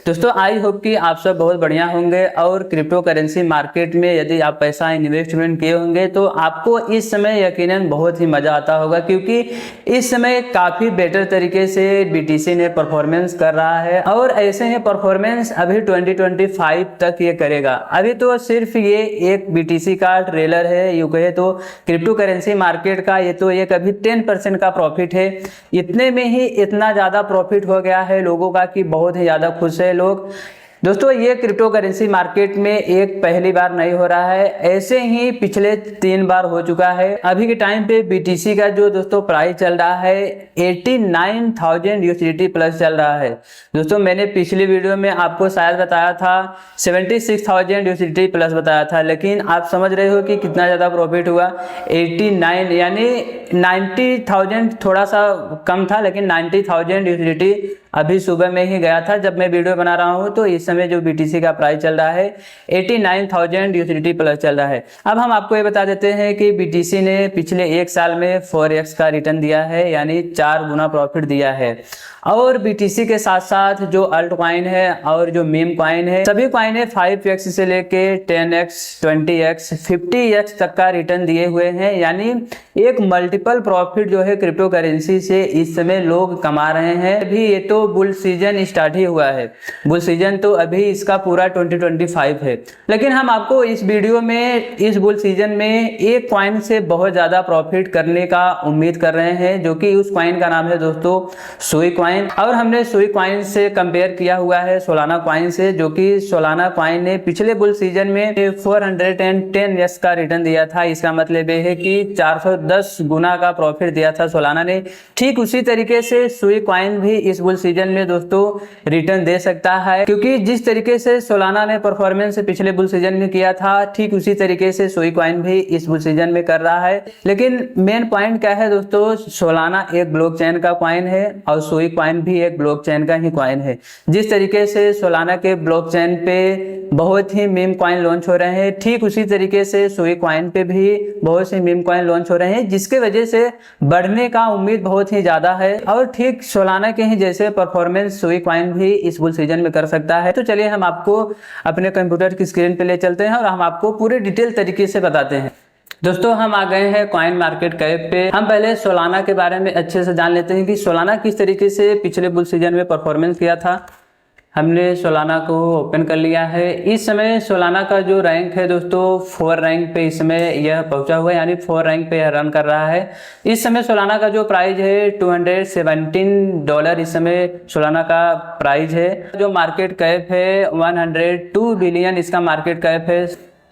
दोस्तों I hope कि आप सब बहुत बढ़िया होंगे और क्रिप्टो करेंसी मार्केट में यदि आप पैसा इन्वेस्टमेंट किए होंगे तो आपको इस समय यकीनन बहुत ही मज़ा आता होगा, क्योंकि इस समय काफ़ी बेटर तरीके से बीटीसी ने परफॉर्मेंस कर रहा है और ऐसे ही परफॉर्मेंस अभी 2025 तक ये करेगा। अभी तो सिर्फ ये एक बीटीसी का ट्रेलर है, यूं कहे तो क्रिप्टो करेंसी मार्केट का ये तो एक अभी 10% का प्रॉफिट है। इतने में ही इतना ज़्यादा प्रॉफिट हो गया है लोगों का कि बहुत ही ज़्यादा खुश है लोग। दोस्तों ये क्रिप्टो करेंसी मार्केट में एक पहली बार नहीं हो रहा है, ऐसे ही पिछले 3 बार हो चुका है। अभी के टाइम पे बीटीसी का जो दोस्तों प्राइस चल रहा है 89,000 यूएसडीटी प्लस चल रहा है। दोस्तों मैंने पिछली वीडियो में आपको शायद बताया था 76,000 यूएसडीटी प्लस बताया था, लेकिन आप समझ रहे हो कि कितना ज़्यादा प्रॉफिट हुआ। 89 यानी 90,000 थोड़ा सा कम था, लेकिन 90,000 यूएसडीटी अभी सुबह में ही गया था जब मैं वीडियो बना रहा हूं। तो इस समय जो बीटीसी का प्राइस चल रहा है 89,000 यूएसडीटी प्लस चल रहा है। अब हम आपको ये बता देते हैं कि बीटीसी ने पिछले 1 साल में 4x का रिटर्न दिया है, यानी 4 गुना प्रॉफिट दिया है। और बीटीसी के साथ साथ जो अल्ट कॉइन है और जो मीम कॉइन है, सभी कॉइन है 5x से लेके 10x, 20x, 50x तक का रिटर्न दिए हुए हैं। यानी एक मल्टीपल प्रॉफिट जो है क्रिप्टो करेंसी से इस समय लोग कमा रहे हैं। अभी ये तो बुल सीजन स्टार्ट ही हुआ है, बुल सीजन तो अभी इसका पूरा 2025 है, लेकिन हम आपको इस वीडियो में इस बुल सीजन में एक कॉइन से बहुत ज्यादा प्रॉफिट करने का उम्मीद कर रहे हैं, जो कि उस कॉइन का नाम है दोस्तों सुई कॉइन। और हमने सुई कॉइन से कंपेयर किया हुआ है सोलाना कॉइन से, जो कि सोलाना कॉइन ने पिछले बुल सीजन में 410x का रिटर्न दिया था। इसका मतलब यह है कि 410 गुना का प्रॉफिट दिया था सोलाना ने। ठीक उसी तरीके से सुई कॉइन भी इस बुल सीजन में दोस्तों रिटर्न दे सकता है, क्योंकि जिस तरीके से सोलाना ने परफॉर्मेंस पिछले बुल सीजन में किया था, ठीक उसी तरीके से सुई कॉइन भी इस बुल सीजन में कर रहा है। लेकिन मेन पॉइंट क्या है दोस्तों, सोलाना एक ब्लॉकचेन का कॉइन है और सुई कॉइन भी एक ब्लॉकचेन का ही कॉइन है। जिस तरीके से सोलाना के ब्लॉकचेन पे बहुत ही मीम कॉइन लॉन्च हो रहे हैं, ठीक उसी तरीके से सुई कॉइन पे भी बहुत से मीम कॉइन लॉन्च हो रहे हैं, जिसके वजह से बढ़ने का उम्मीद बहुत ही ज्यादा है। और ठीक सोलाना के ही जैसे परफॉर्मेंस सुई कॉइन भी इस बुल सीजन में कर सकता है। तो चलिए हम आपको अपने कंप्यूटर की स्क्रीन पे ले चलते हैं और हम आपको पूरे डिटेल तरीके से बताते हैं। दोस्तों हम आ गए हैं कॉइन मार्केट कैप पे। हम पहले सोलाना के बारे में अच्छे से जान लेते हैं कि सोलाना किस तरीके से पिछले बुल सीजन में परफॉर्मेंस किया था। हमने सोलाना को ओपन कर लिया है। इस समय सोलाना का जो रैंक है दोस्तों 4 रैंक पे इस समय यह पहुंचा हुआ है, यानी 4 रैंक पे यह रन कर रहा है। इस समय सोलाना का जो प्राइस है $217 इस समय सोलाना का प्राइस है। जो मार्केट कैप है 102 बिलियन इसका मार्केट कैप है।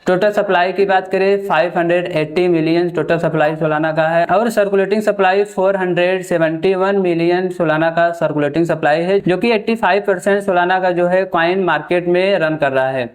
टोटल सप्लाई की बात करें 580 मिलियन टोटल सप्लाई सोलाना का है, और सर्कुलेटिंग सप्लाई 471 मिलियन सोलाना का सर्कुलेटिंग सप्लाई है, जो कि 85% सोलाना का जो है कॉइन मार्केट में रन कर रहा है।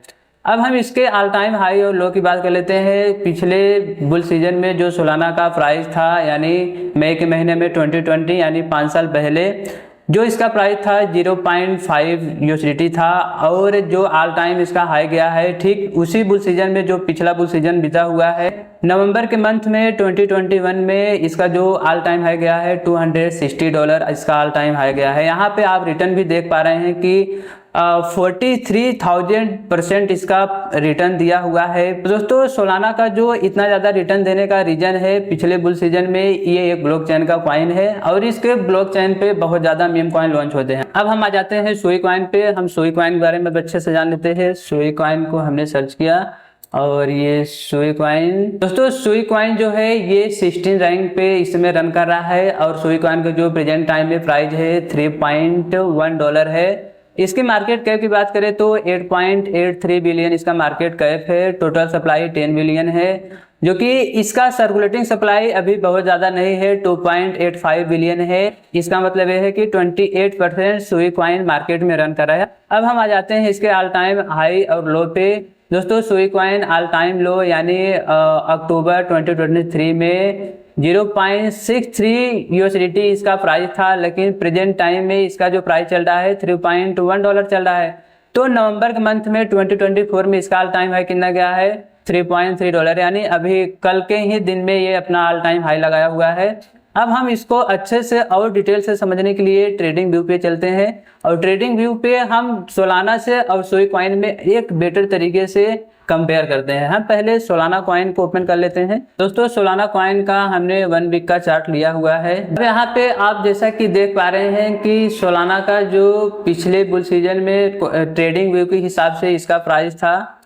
अब हम इसके ऑल टाइम हाई और लो की बात कर लेते हैं। पिछले बुल सीजन में जो सोलाना का प्राइस था, यानी मई के महीने में 2020 यानी 5 साल पहले, जो इसका प्राइस था 0.5 यूएसडीटी था, और जो ऑल टाइम इसका हाई गया है ठीक उसी बुल सीजन में जो पिछला बुल सीजन बीता हुआ है नवंबर के मंथ में 2021 में इसका जो ऑल टाइम हाई गया है $260 इसका ऑल टाइम हाई गया है। यहाँ पे आप रिटर्न भी देख पा रहे हैं कि 43,000% इसका रिटर्न दिया हुआ है। दोस्तों सोलाना का जो इतना ज़्यादा रिटर्न देने का रीजन है, पिछले बुल सीजन में ये एक ब्लॉकचेन का कॉइन है और इसके ब्लॉकचेन पे बहुत ज़्यादा मीम कॉइन लॉन्च होते हैं। अब हम आ जाते हैं सुई कॉइन पे। हम सुई कॉइन के बारे में अच्छे से जान लेते हैं। सुई कॉइन को हमने सर्च किया और ये सुई कॉइन, दोस्तों सुई कॉइन जो है ये 16 रैंक पे इस समय रन कर रहा है, और सुई कॉइन का जो प्रेजेंट टाइम में प्राइस है $3.1 है। इसके मार्केट कैप की बात करें तो 8.83 बिलियन इसका मार्केट कैप है। टोटल सप्लाई 10 बिलियन है, जो कि इसका सर्कुलेटिंग सप्लाई अभी बहुत ज़्यादा नहीं है, 2.85 बिलियन है। इसका मतलब यह है कि 28% सुई कॉइन मार्केट में रन कर रहा है। अब हम आ जाते हैं इसके ऑल टाइम हाई और लो पे। दोस्तों सुई कॉइन ऑल टाइम लो यानी अक्टूबर 2023 में 0.63 यूएसडीटी इसका प्राइस था, लेकिन प्रेजेंट टाइम में इसका जो प्राइस चल रहा है $3.1 चल रहा है। तो नवंबर के मंथ में 2024 में इसका ऑल टाइम हाई कितना गया है $3.3, यानी अभी कल के ही दिन में ये अपना ऑल टाइम हाई लगाया हुआ है। अब हम इसको अच्छे से और डिटेल से समझने के लिए ट्रेडिंग व्यू पे चलते हैं और ट्रेडिंग व्यू पे हम सोलाना से और सोई कॉइन में एक बेटर तरीके से कंपेयर करते हैं। हम पहले सोलाना कॉइन को ओपन कर लेते हैं। दोस्तों सोलाना कॉइन का हमने 1 वीक का चार्ट लिया हुआ है। अब यहाँ पे आप जैसा कि देख पा रहे हैं कि सोलाना का जो पिछले बुल सीजन में ट्रेडिंग व्यू के हिसाब से इसका प्राइस था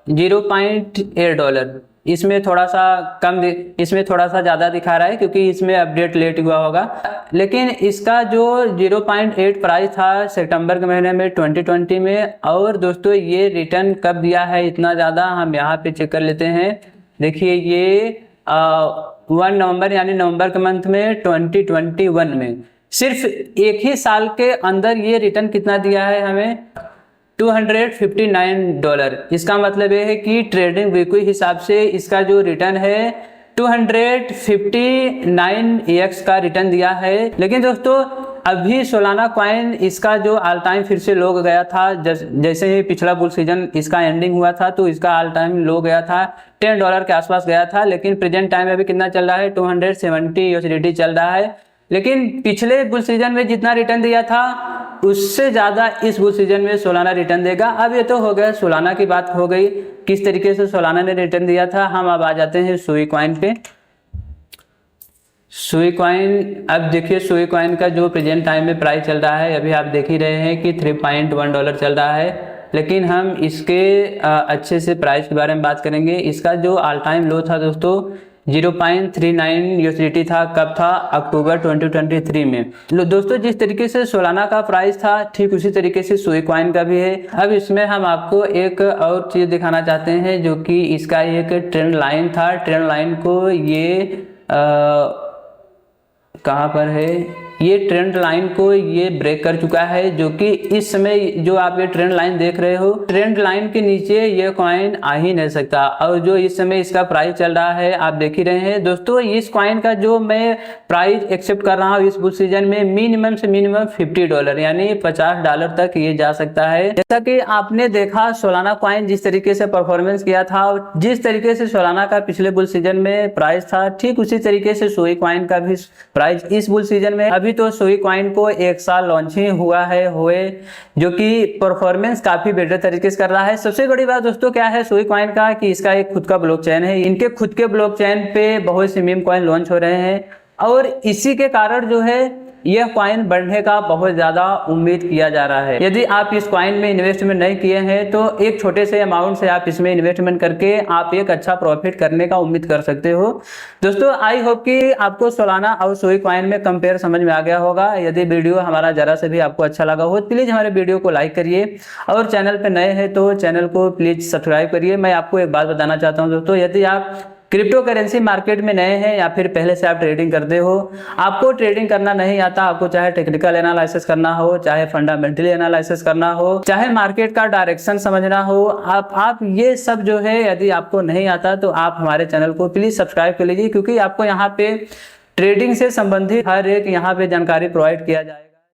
$0.8। इसमें थोड़ा सा कम, इसमें थोड़ा सा ज़्यादा दिखा रहा है क्योंकि इसमें अपडेट लेट हुआ होगा। लेकिन इसका जो 0.8 प्राइस था सितंबर के महीने में 2020 में, और दोस्तों ये रिटर्न कब दिया है इतना ज़्यादा, हम यहाँ पे चेक कर लेते हैं। देखिए ये 1 नवंबर यानी नवंबर के मंथ में 2021 में सिर्फ एक ही साल के अंदर ये रिटर्न कितना दिया है हमें, $259। इसका मतलब ये है कि ट्रेडिंग व्यू के हिसाब से इसका जो रिटर्न है 259x का रिटर्न दिया है। लेकिन दोस्तों अभी सोलाना कॉइन इसका जो ऑल टाइम फिर से लो गया था, जैसे ही पिछला बुल सीजन इसका एंडिंग हुआ था तो इसका ऑल टाइम लो गया था, $10 के आसपास गया था। लेकिन प्रेजेंट टाइम में अभी कितना चल रहा है, 270 USDT चल रहा है। लेकिन पिछले बुल सीजन में जितना रिटर्न दिया था उससे ज़्यादा इस बुल सीजन में सोलाना रिटर्न देगा। अब ये तो हो गया सोलाना की बात हो गई, किस तरीके से सोलाना ने रिटर्न दिया था। हम अब आ जाते हैं सुई कॉइन पे। सुई कॉइन, अब देखिए सुई कॉइन का जो प्रेजेंट टाइम में प्राइस चल रहा है, अभी आप देख ही रहे हैं कि $3.1 चल रहा है। लेकिन हम इसके अच्छे से प्राइस के बारे में बात करेंगे। इसका जो ऑल टाइम लो था दोस्तों 0.39 USDT था। कब था, अक्टूबर 2023 में। दोस्तों जिस तरीके से सोलाना का प्राइस था ठीक उसी तरीके से सुई कॉइन का भी है। अब इसमें हम आपको एक और चीज़ दिखाना चाहते हैं जो कि इसका एक ट्रेंड लाइन था। ट्रेंड लाइन को ये कहाँ पर है, ये ट्रेंड लाइन को ये ब्रेक कर चुका है, जो कि इस समय जो आप ये ट्रेंड लाइन देख रहे हो, ट्रेंड लाइन के नीचे ये कॉइन आ ही नहीं सकता। और जो इस समय इसका प्राइस चल रहा है आप देख ही रहे हैं। दोस्तों इस कॉइन का जो मैं प्राइस एक्सेप्ट कर रहा हूँ इस बुल सीजन में, मिनिमम से मिनिमम $50 यानी $50 तक ये जा सकता है। जैसा कि आपने देखा सोलाना कॉइन जिस तरीके से परफॉर्मेंस किया था, जिस तरीके से सोलाना का पिछले बुल सीजन में प्राइस था, ठीक उसी तरीके से सुई कॉइन का भी प्राइस इस बुल सीजन में। अभी तो सुई कॉइन को 1 साल लॉन्च ही हुआ है जो कि परफॉर्मेंस काफी बेटर तरीके से कर रहा है। सबसे बड़ी बात दोस्तों क्या है सुई कॉइन का, कि इसका एक खुद का ब्लॉकचेन है। इनके खुद के ब्लॉकचेन पे बहुत से मीम कॉइन लॉन्च हो रहे हैं और इसी के कारण जो है यह कॉइन बढ़ने का बहुत ज्यादा उम्मीद किया जा रहा है। यदि आप इस कॉइन में इन्वेस्टमेंट नहीं किए हैं तो एक छोटे से अमाउंट से आप इसमें इन्वेस्टमेंट करके आप एक अच्छा प्रॉफिट करने का उम्मीद कर सकते हो। दोस्तों आई होप कि आपको सोलाना और सुई कॉइन में कंपेयर समझ में आ गया होगा। यदि वीडियो हमारा जरा से भी आपको अच्छा लगा हो प्लीज हमारे वीडियो को लाइक करिए और चैनल पे नए हैं तो चैनल को प्लीज सब्सक्राइब करिए। मैं आपको एक बात बताना चाहता हूँ दोस्तों, यदि आप क्रिप्टो करेंसी मार्केट में नए हैं या फिर पहले से आप ट्रेडिंग करते हो, आपको ट्रेडिंग करना नहीं आता, आपको चाहे टेक्निकल एनालिसिस करना हो, चाहे फंडामेंटली एनालिसिस करना हो, चाहे मार्केट का डायरेक्शन समझना हो, आप ये सब जो है यदि आपको नहीं आता तो आप हमारे चैनल को प्लीज सब्सक्राइब कर लीजिए, क्योंकि आपको यहाँ पे ट्रेडिंग से संबंधित हर एक यहाँ पे जानकारी प्रोवाइड किया जाएगा।